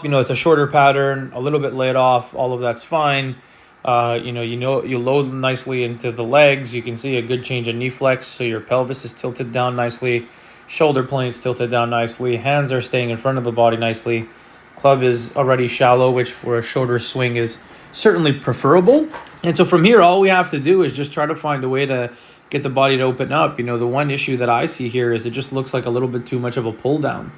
It's a shorter pattern, a little bit laid off. All of that's fine. You load nicely into the legs. You can see a good change in knee flex, so your pelvis is tilted down nicely. Shoulder planes tilted down nicely. Hands are staying in front of the body nicely. Club is already shallow, which for a shorter swing is certainly preferable. And so from here, all we have to do is just try to find a way to get the body to open up. The one issue that I see here is it just looks like a little bit too much of a pull down.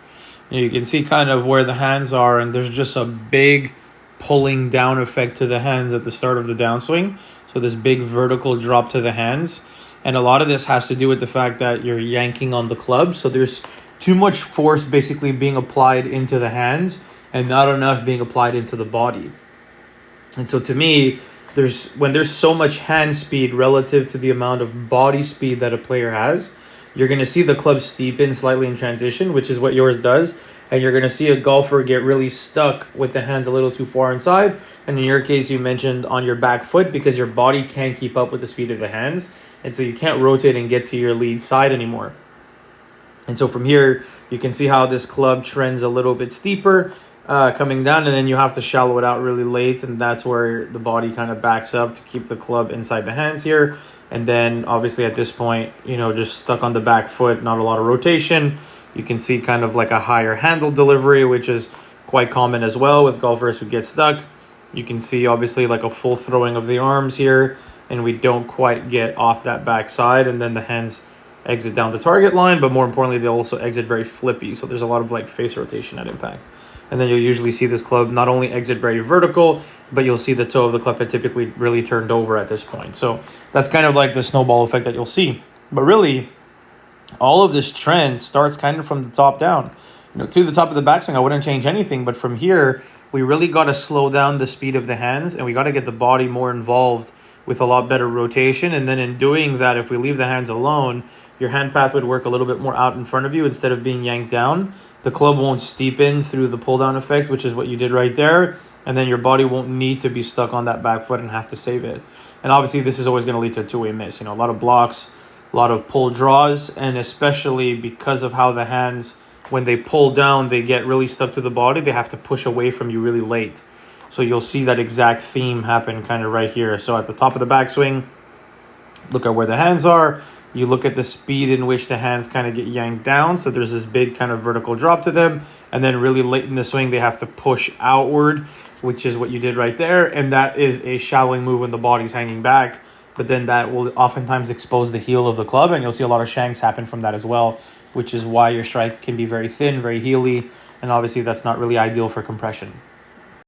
You can see kind of where the hands are, and there's just a big pulling down effect to the hands at the start of the downswing. So this big vertical drop to the hands. And a lot of this has to do with the fact that you're yanking on the club. So there's too much force basically being applied into the hands and not enough being applied into the body. And so to me, when there's so much hand speed relative to the amount of body speed that a player has, you're going to see the club steepen slightly in transition, which is what yours does. And you're going to see a golfer get really stuck with the hands a little too far inside. And in your case, you mentioned on your back foot because your body can't keep up with the speed of the hands. And so you can't rotate and get to your lead side anymore. And so from here, you can see how this club trends a little bit steeper coming down. And then you have to shallow it out really late. And that's where the body kind of backs up to keep the club inside the hands here. And then obviously at this point, just stuck on the back foot, not a lot of rotation. You can see kind of like a higher handle delivery, which is quite common as well with golfers who get stuck. You can see obviously like a full throwing of the arms here, and we don't quite get off that backside. And then the hands exit down the target line, but more importantly, they also exit very flippy. So there's a lot of like face rotation at impact. And then you'll usually see this club not only exit very vertical, but you'll see the toe of the club head typically really turned over at this point. So that's kind of like the snowball effect that you'll see. But really, all of this trend starts kind of from the top down. To the top of the backswing, I wouldn't change anything. But from here, we really got to slow down the speed of the hands, and we got to get the body more involved with a lot better rotation. And then in doing that, if we leave the hands alone, your hand path would work a little bit more out in front of you instead of being yanked down. The club won't steepen through the pull down effect, which is what you did right there. And then your body won't need to be stuck on that back foot and have to save it. And obviously, this is always going to lead to a two-way miss. A lot of blocks, a lot of pull draws, and especially because of how the hands, when they pull down, they get really stuck to the body. They have to push away from you really late. So you'll see that exact theme happen kind of right here. So at the top of the backswing, look at where the hands are. You look at the speed in which the hands kind of get yanked down. So there's this big kind of vertical drop to them. And then really late in the swing, they have to push outward, which is what you did right there. And that is a shallowing move when the body's hanging back. But then that will oftentimes expose the heel of the club. And you'll see a lot of shanks happen from that as well, which is why your strike can be very thin, very heely. And obviously that's not really ideal for compression.